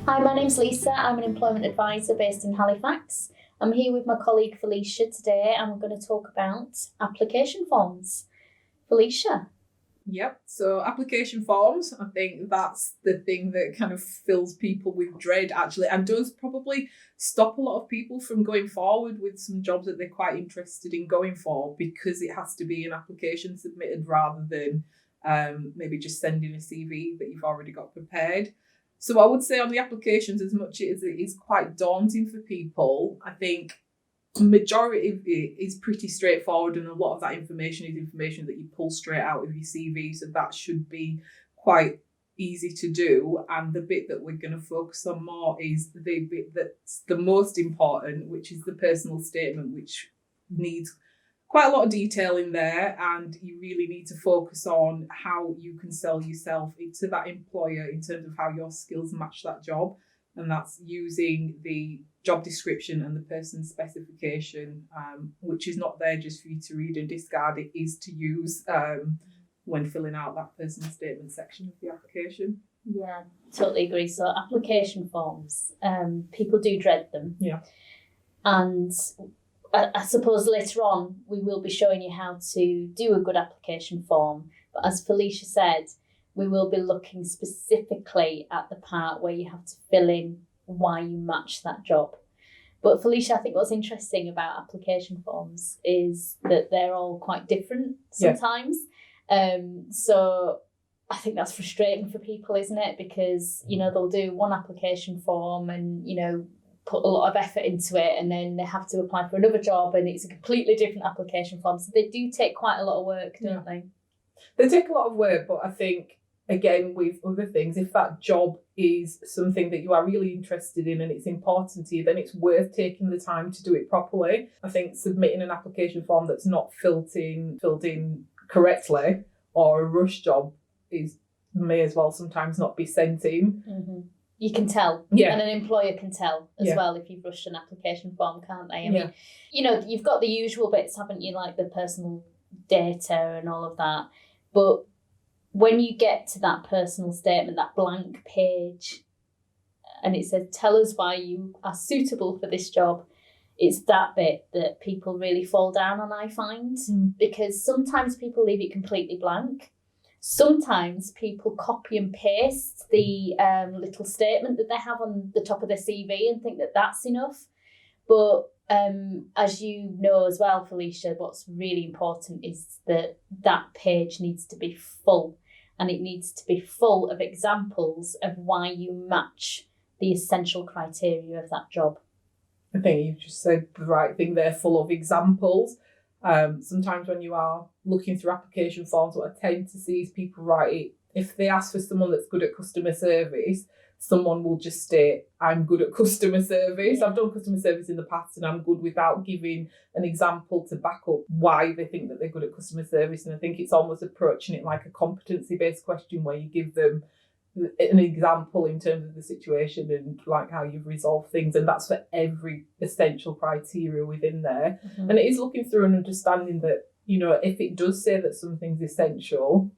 Hi, my name's Lisa. I'm an employment advisor based in Halifax. I'm here with my colleague Felicia today and we're going to talk about application forms. Felicia. Yep, so application forms, I think that's the thing that kind of fills people with dread actually, and does probably stop a lot of people from going forward with some jobs that they're quite interested in going for, because it has to be an application submitted rather than maybe just sending a CV that you've already got prepared. So I would say on the applications, as much as it is quite daunting for people, I think majority of it is pretty straightforward, and a lot of that information is information that you pull straight out of your CV, so that should be quite easy to do. And the bit that we're going to focus on more is the bit that's the most important, which is the personal statement, which needs quite a lot of detail in there, and you really need to focus on how you can sell yourself to that employer in terms of how your skills match that job. And that's using the job description and the person's specification, which is not there just for you to read and discard. It is to use when filling out that personal statement section of the application. Yeah, totally agree. So application forms, people do dread them. Yeah. And I suppose later on we will be showing you how to do a good application form. But as Felicia said, we will be looking specifically at the part where you have to fill in why you match that job. But Felicia, I think what's interesting about application forms is that they're all quite different sometimes. Yeah. So I think that's frustrating for people, isn't it? Because, they'll do one application form and, put a lot of effort into it, and then they have to apply for another job and it's a completely different application form. So they do take quite a lot of work, don't they? They take a lot of work, but I think, again, with other things, if that job is something that you are really interested in and it's important to you, then it's worth taking the time to do it properly. I think submitting an application form that's not filled in correctly, or a rush job, may as well sometimes not be sent in. Mm-hmm. You can tell, and an employer can tell as well if you've rushed an application form, can't they? I mean, you've got the usual bits, haven't you, like the personal data and all of that, but when you get to that personal statement, that blank page, and it says, tell us why you are suitable for this job, it's that bit that people really fall down on, I find, because sometimes people leave it completely blank. Sometimes people copy and paste the little statement that they have on the top of their CV and think that that's enough. But as you know as well, Felicia, what's really important is that page needs to be full. And it needs to be full of examples of why you match the essential criteria of that job. I think you've just said the right thing there, full of examples. Sometimes when you are looking through application forms, what I tend to see is people write it, if they ask for someone that's good at customer service, someone will just state, I'm good at customer service. I've done customer service in the past and I'm good, without giving an example to back up why they think that they're good at customer service. And I think it's almost approaching it like a competency-based question, where you give them an example in terms of the situation and like how you've resolved things. And that's for every essential criteria within there. Mm-hmm. And it is looking through and understanding that, if it does say that something's essential,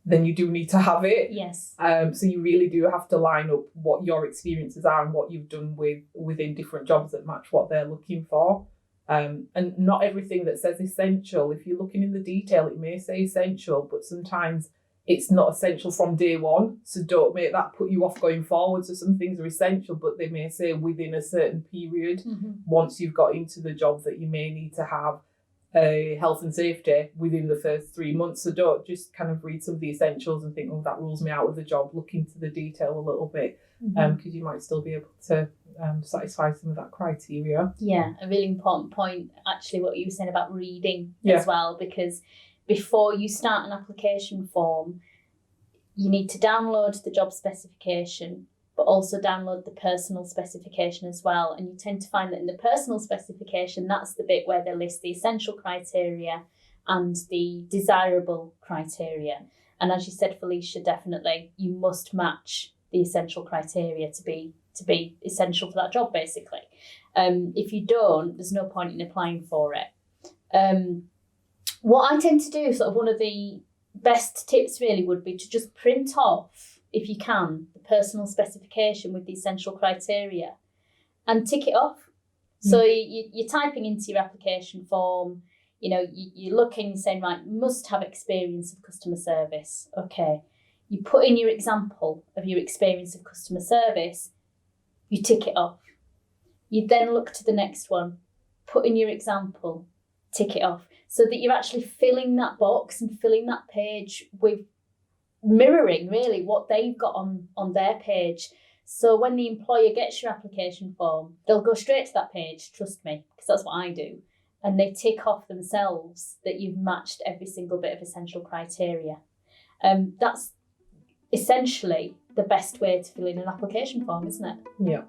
then you do need to have it. Yes. So you really do have to line up what your experiences are and what you've done within different jobs that match what they're looking for. And not everything that says essential, if you're looking in the detail, it may say essential, but sometimes it's not essential from day one. So don't make that put you off going forward. So some things are essential, but they may say within a certain period, once you've got into the job, that you may need to have health and safety within the first 3 months. So don't just kind of read some of the essentials and think, that rules me out of the job. Look into the detail a little bit, because you might still be able to satisfy some of that criteria. Yeah, a really important point, actually, what you were saying about reading as well, because before you start an application form, you need to download the job specification, but also download the personal specification as well. And you tend to find that in the personal specification, that's the bit where they list the essential criteria and the desirable criteria. And as you said, Felicia, definitely, you must match the essential criteria to be essential for that job, basically. If you don't, there's no point in applying for it. What I tend to do, sort of one of the best tips really would be to just print off if you can, the personal specification with the essential criteria and tick it off. So you're typing into your application form, you're looking and saying, right, must have experience of customer service. Okay. You put in your example of your experience of customer service, you tick it off. You then look to the next one, put in your example, tick it off, so that you're actually filling that box and filling that page with mirroring really what they've got on their page. So when the employer gets your application form, they'll go straight to that page, trust me, because that's what I do. And they tick off themselves that you've matched every single bit of essential criteria. That's essentially the best way to fill in an application form, isn't it? Yeah.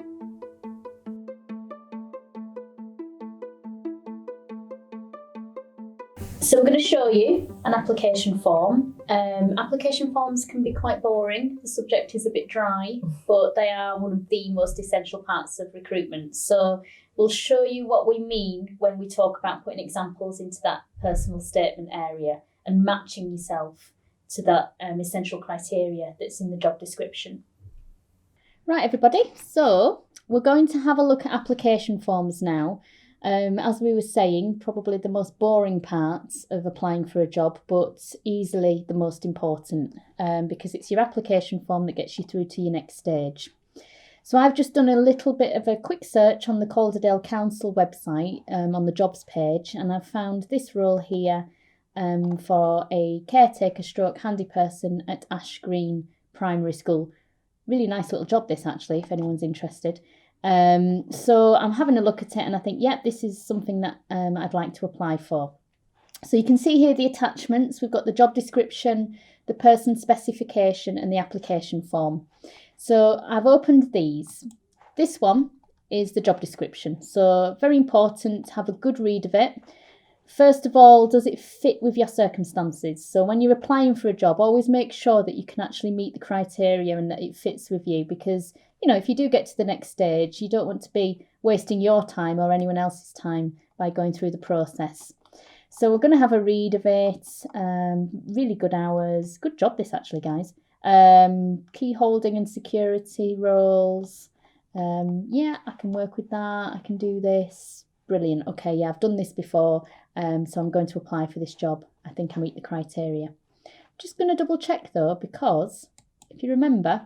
So we're going to show you an application form. Application forms can be quite boring. The subject is a bit dry, but they are one of the most essential parts of recruitment. So we'll show you what we mean when we talk about putting examples into that personal statement area and matching yourself to that essential criteria that's in the job description. Right, everybody. So we're going to have a look at application forms now. As we were saying, probably the most boring parts of applying for a job, but easily the most important, because it's your application form that gets you through to your next stage. So I've just done a little bit of a quick search on the Calderdale Council website on the jobs page, and I've found this role here for a caretaker stroke handy person at Ash Green Primary School. Really nice little job this, actually, if anyone's interested. So I'm having a look at it and I think, yep, this is something that I'd like to apply for. So you can see here the attachments. We've got the job description, the person specification and the application form. So I've opened these. This one is the job description. So very important to have a good read of it. First of all, does it fit with your circumstances? So when you're applying for a job, always make sure that you can actually meet the criteria and that it fits with you, because if you do get to the next stage, you don't want to be wasting your time or anyone else's time by going through the process. So we're going to have a read of it. Really good hours. Good job this, actually, guys. Key holding and security roles. Yeah, I can work with that. I can do this. Brilliant. Okay, yeah, I've done this before. So I'm going to apply for this job. I think I meet the criteria. Just going to double check though, because if you remember,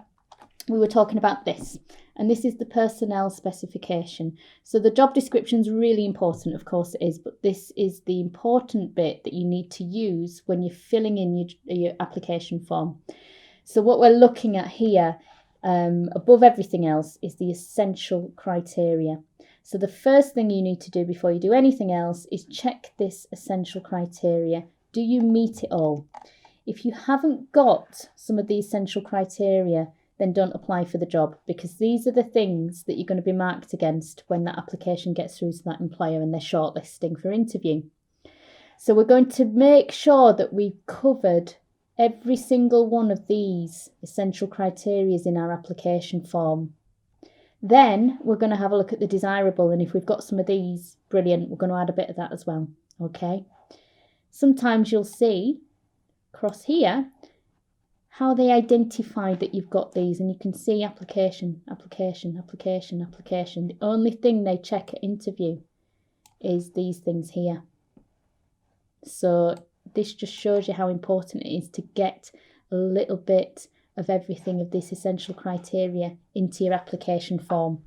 we were talking about this, and this is the personnel specification. So the job description is really important, of course it is, but this is the important bit that you need to use when you're filling in your application form. So what we're looking at here, above everything else, is the essential criteria. So the first thing you need to do before you do anything else is check this essential criteria. Do you meet it all? If you haven't got some of the essential criteria, then don't apply for the job, because these are the things that you're going to be marked against when that application gets through to that employer and they're shortlisting for interview. So we're going to make sure that we've covered every single one of these essential criteria in our application form. Then we're going to have a look at the desirable, and if we've got some of these, brilliant, we're going to add a bit of that as well. Okay. Sometimes you'll see across here how they identify that you've got these, and you can see application, application, application, application. The only thing they check at interview is these things here. So this just shows you how important it is to get a little bit of everything of this essential criteria into your application form.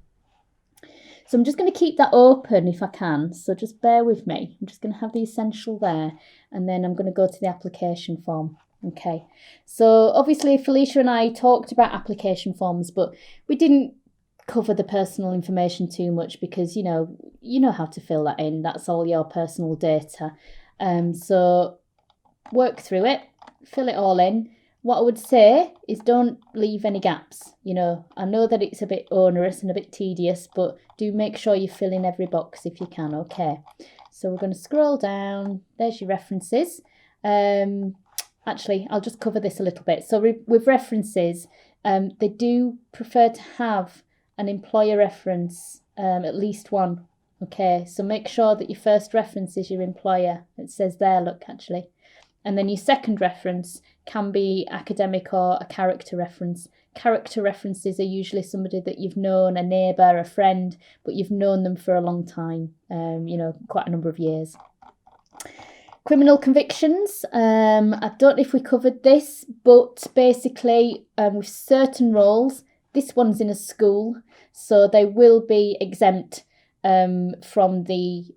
So I'm just going to keep that open if I can, so just bear with me. I'm just going to have the essential there, and then I'm going to go to the application form. Okay, so obviously Felicia and I talked about application forms, but we didn't cover the personal information too much, because you know how to fill that in. That's all your personal data. So work through it, fill it all in. What I would say is don't leave any gaps. I know that it's a bit onerous and a bit tedious, but do make sure you fill in every box if you can. Okay, so we're going to scroll down. There's your references. Actually, I'll just cover this a little bit. So with references, they do prefer to have an employer reference, at least one. Okay, so make sure that your first reference is your employer. It says there, look, actually. And then your second reference can be academic or a character reference. Character references are usually somebody that you've known, a neighbour, a friend, but you've known them for a long time, quite a number of years. Criminal convictions. I don't know if we covered this, but basically with certain roles, this one's in a school, so they will be exempt from the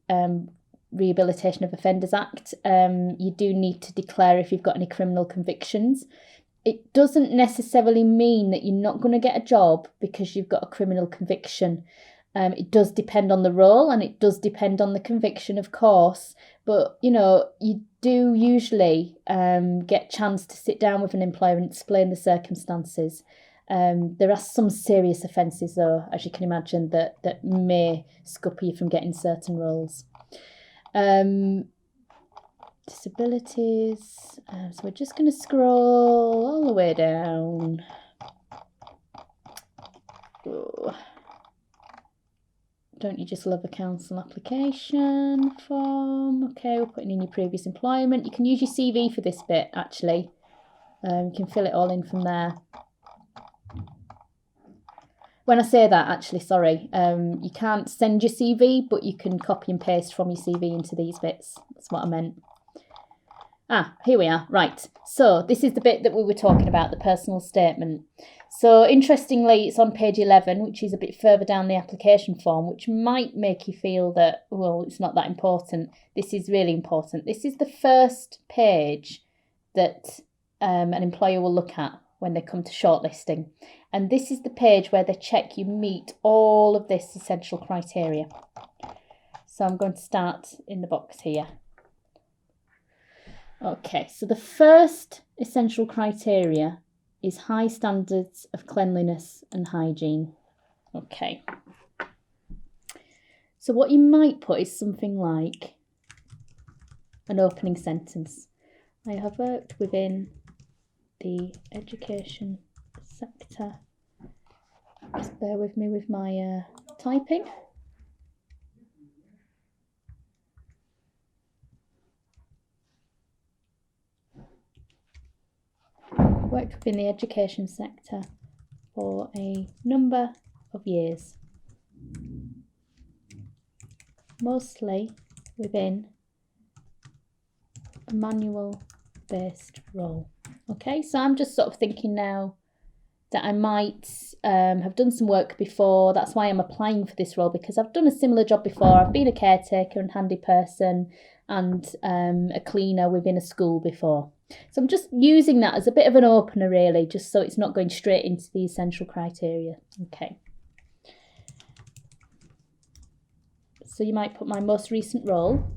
Rehabilitation of Offenders Act. You do need to declare if you've got any criminal convictions. It doesn't necessarily mean that you're not going to get a job because you've got a criminal conviction. It does depend on the role and it does depend on the conviction, of course. But, you do usually get a chance to sit down with an employer and explain the circumstances. There are some serious offences, though, as you can imagine, that may scupper you from getting certain roles. Disabilities. So we're just going to scroll all the way down. Oh. Don't you just love a council application form? Okay, we're putting in your previous employment. You can use your CV for this bit, actually. You can fill it all in from there. When I say that, actually, sorry, you can't send your CV, but you can copy and paste from your CV into these bits. That's what I meant. Here we are. Right. So this is the bit that we were talking about, the personal statement. So interestingly, it's on page 11, which is a bit further down the application form, which might make you feel that, well, it's not that important. This is really important. This is the first page that an employer will look at when they come to shortlisting. And this is the page where they check you meet all of this essential criteria. So I'm going to start in the box here. Okay, so the first essential criteria is high standards of cleanliness and hygiene. Okay. So what you might put is something like an opening sentence. I have worked within the education sector. Just bear with me with my typing. Worked within the education sector for a number of years, mostly within a manual-based role. Okay, so I'm just sort of thinking now that I might have done some work before. That's why I'm applying for this role, because I've done a similar job before. I've been a caretaker and handy person and a cleaner within a school before. So I'm just using that as a bit of an opener, really, just so it's not going straight into the essential criteria. Okay. So you might put my most recent role.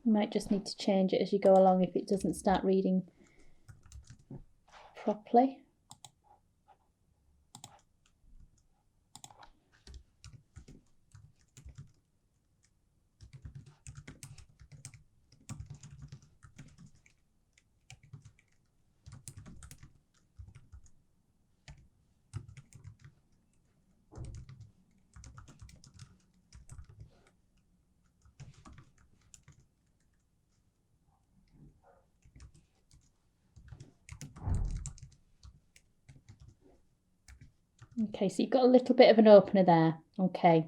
You might just need to change it as you go along if it doesn't start reading properly. Okay, so you've got a little bit of an opener there. Okay,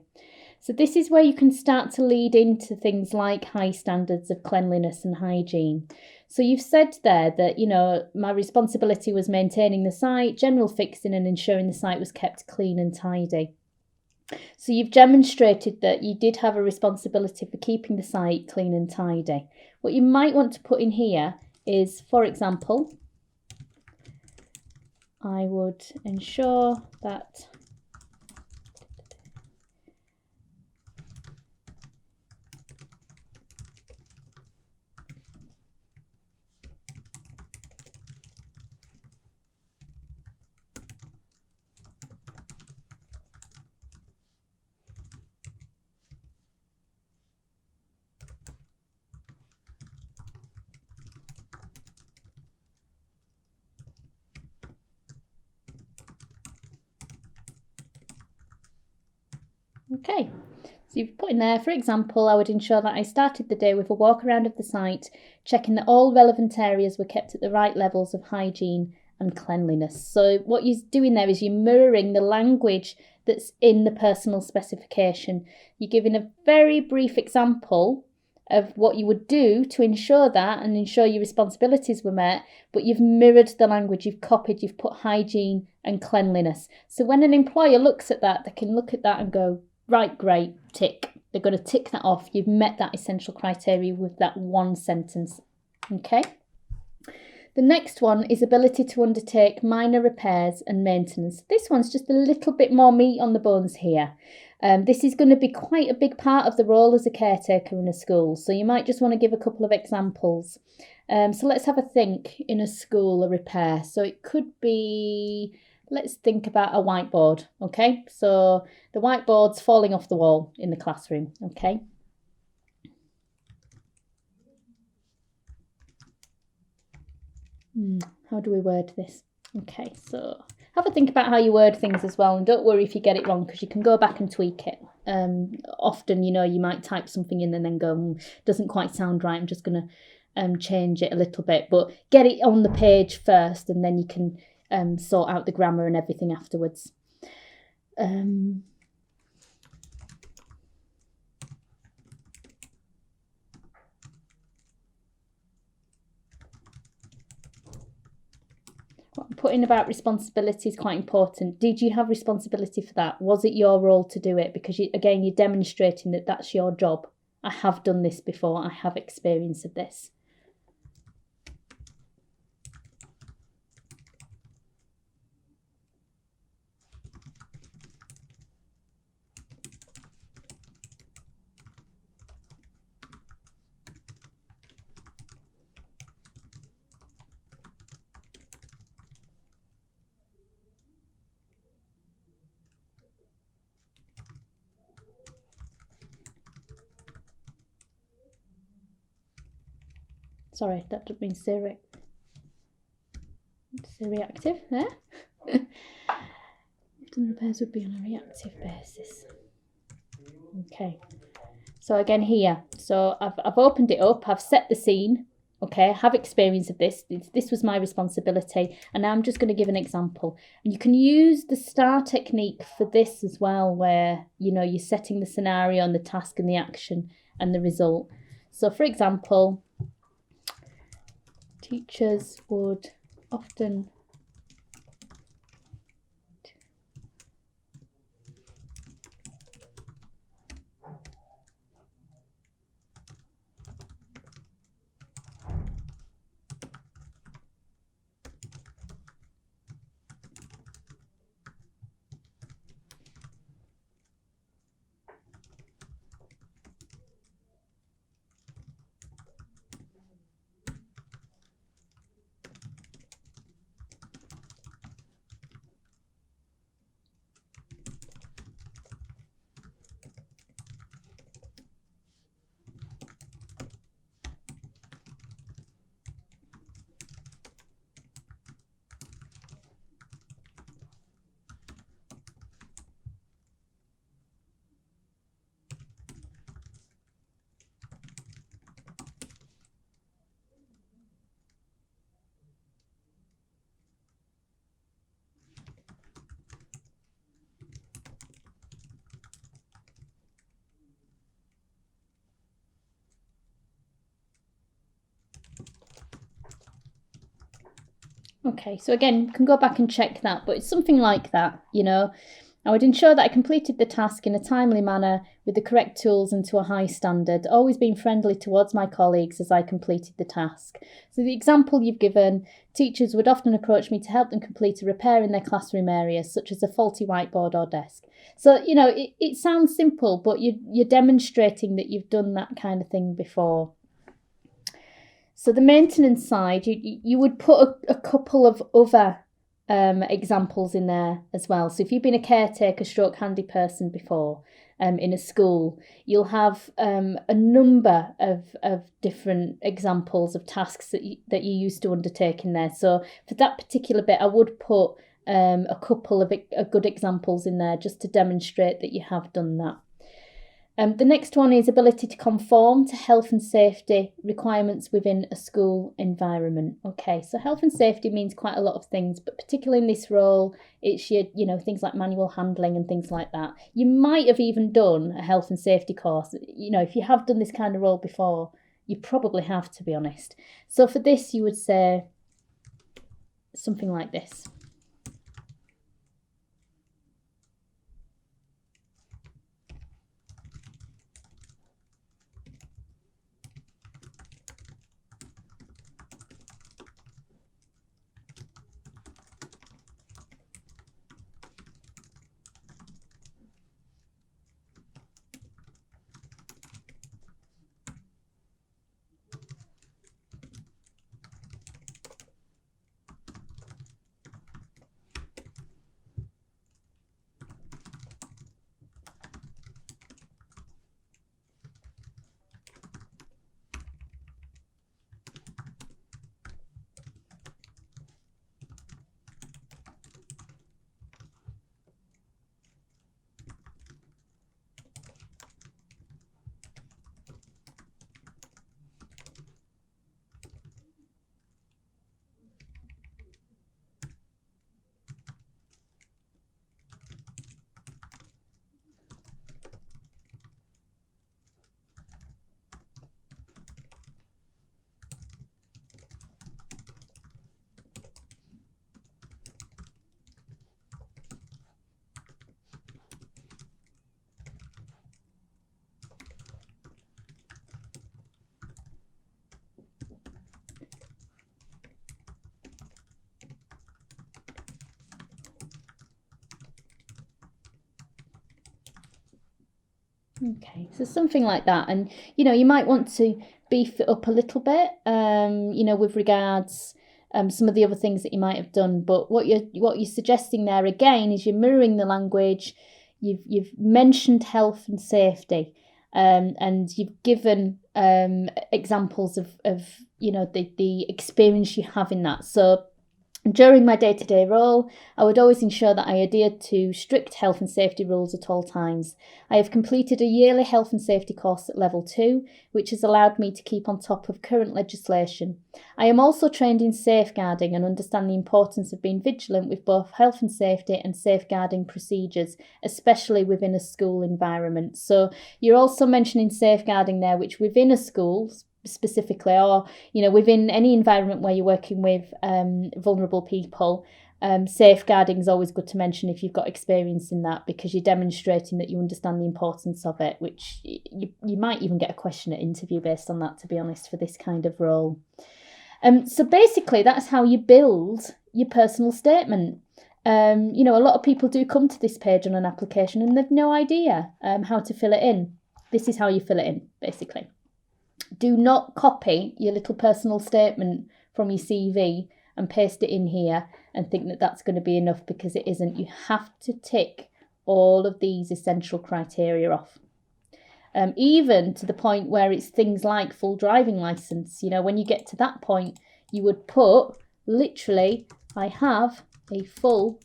so this is where you can start to lead into things like high standards of cleanliness and hygiene. So you've said there that, my responsibility was maintaining the site, general fixing and ensuring the site was kept clean and tidy. So you've demonstrated that you did have a responsibility for keeping the site clean and tidy. What you might want to put in here is, for example, I would ensure that Okay. So you've put in there, for example, I would ensure that I started the day with a walk around of the site, checking that all relevant areas were kept at the right levels of hygiene and cleanliness. So what you're doing there is you're mirroring the language that's in the personal specification. You're giving a very brief example of what you would do to ensure that and ensure your responsibilities were met, but you've mirrored the language, you've copied, you've put hygiene and cleanliness. So when an employer looks at that, they can look at that and go, right, great, tick. They're going to tick that off. You've met that essential criteria with that one sentence. Okay. The next one is ability to undertake minor repairs and maintenance. This one's just a little bit more meat on the bones here. This is going to be quite a big part of the role as a caretaker in a school. So you might just want to give a couple of examples. So let's have a think in a school, a repair. So it could be, let's think about a whiteboard. Okay, so the whiteboard's falling off the wall in the classroom. Okay. How do we word this? Okay, so have a think about how you word things as well, and don't worry if you get it wrong, because you can go back and tweak it. Often, you might type something in and then go, doesn't quite sound right, I'm just going to change it a little bit, but get it on the page first, and then you can sort out the grammar and everything afterwards. What I'm putting about responsibility is quite important. Did you have responsibility for that? Was it your role to do it? Because again, you're demonstrating that that's your job. I have done this before. I have experience of this. Sorry, that doesn't mean say reactive there. Often repairs would be on a reactive basis. Okay, so again here, so I've opened it up, I've set the scene. Okay, I have experience of this. This was my responsibility, and now I'm just going to give an example. And you can use the STAR technique for this as well, where you're setting the scenario and the task and the action and the result. So for example, teachers would often Okay, so again, you can go back and check that, but it's something like that, I would ensure that I completed the task in a timely manner with the correct tools and to a high standard, always being friendly towards my colleagues as I completed the task. So the example you've given, teachers would often approach me to help them complete a repair in their classroom areas, such as a faulty whiteboard or desk. So, it sounds simple, but you're demonstrating that you've done that kind of thing before. So the maintenance side, you would put a couple of other examples in there as well. So if you've been a caretaker stroke handy person before in a school, you'll have a number of different examples of tasks that you used to undertake in there. So for that particular bit, I would put a couple of good examples in there just to demonstrate that you have done that. The next one is ability to conform to health and safety requirements within a school environment. Okay, so health and safety means quite a lot of things, but particularly in this role, it's your, things like manual handling and things like that. You might have even done a health and safety course. If you have done this kind of role before, you probably have, to be honest. So for this, you would say something like this. Okay, so something like that, and you might want to beef it up a little bit, with regards some of the other things that you might have done. But what you're suggesting there again is you're mirroring the language. You've mentioned health and safety, and you've given examples of the experience you have in that. So during my day-to-day role, I would always ensure that I adhered to strict health and safety rules at all times. I have completed a yearly health and safety course at level 2, which has allowed me to keep on top of current legislation. I am also trained in safeguarding and understand the importance of being vigilant with both health and safety and safeguarding procedures, especially within a school environment. So you're also mentioning safeguarding there, which within a school specifically, or within any environment where you're working with vulnerable people, safeguarding is always good to mention if you've got experience in that, because you're demonstrating that you understand the importance of it, which you might even get a question at interview based on that, to be honest, for this kind of role. So basically that's how you build your personal statement. A lot of people do come to this page on an application and they've no idea how to fill it in. This is how you fill it in, basically. Do not copy your little personal statement from your CV and paste it in here and think that that's going to be enough, because it isn't. You have to tick all of these essential criteria off. Even to the point where it's things like full driving licence. When you get to that point, you would put literally, I have a full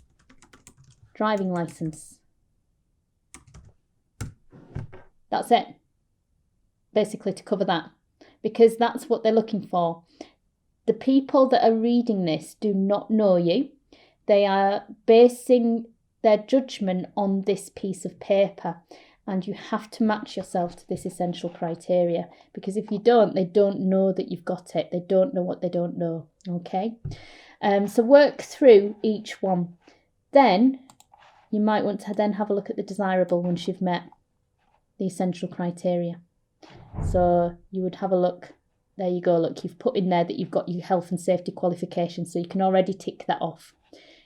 driving licence. That's it. Basically, to cover that, because that's what they're looking for. The people that are reading this do not know you. They are basing their judgment on this piece of paper, and you have to match yourself to this essential criteria, because if you don't, they don't know that you've got it. They don't know what they don't know. Okay, so work through each one. Then you might want to then have a look at the desirable once you've met the essential criteria. So you would have a look. There you go. Look, you've put in there that you've got your health and safety qualification, so you can already tick that off.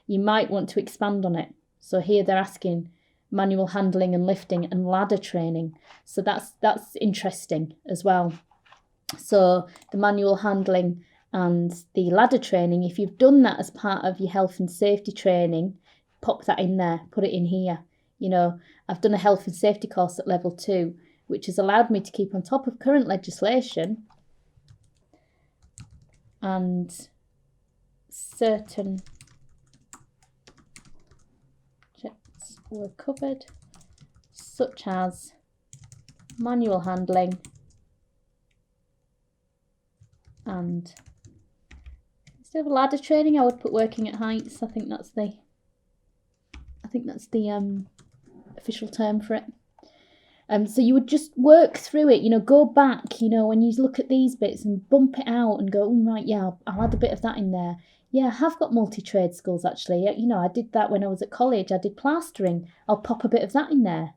You might want to expand on it. So here they're asking manual handling and lifting and ladder training. So that's interesting as well. So the manual handling and the ladder training, if you've done that as part of your health and safety training, pop that in there, put it in here. I've done a health and safety course at level 2, which has allowed me to keep on top of current legislation, and certain checks were covered, such as manual handling, and instead of ladder training, I would put working at heights. I think that's the official term for it. So you would just work through it, go back, when you look at these bits and bump it out and go, right, yeah, I'll add a bit of that in there. Yeah, I have got multi-trade skills actually. I did that when I was at college. I did plastering. I'll pop a bit of that in there,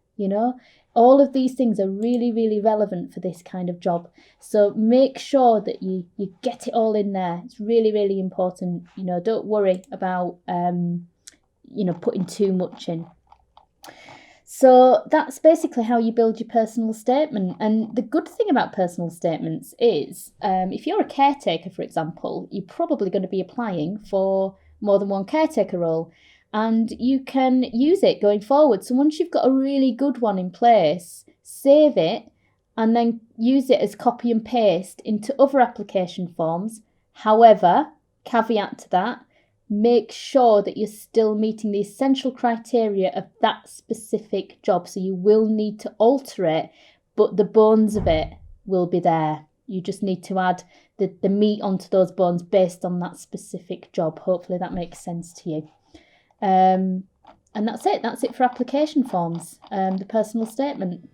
All of these things are really, really relevant for this kind of job. So make sure that you get it all in there. It's really, really important. Don't worry about, putting too much in. So that's basically how you build your personal statement. And the good thing about personal statements is if you're a caretaker, for example, you're probably going to be applying for more than one caretaker role. And you can use it going forward. So once you've got a really good one in place, save it and then use it as copy and paste into other application forms. However, caveat to that, make sure that you're still meeting the essential criteria of that specific job. So you will need to alter it, but the bones of it will be there. You just need to add the meat onto those bones based on that specific job. Hopefully that makes sense to you. And that's it. That's it for application forms, the personal statement.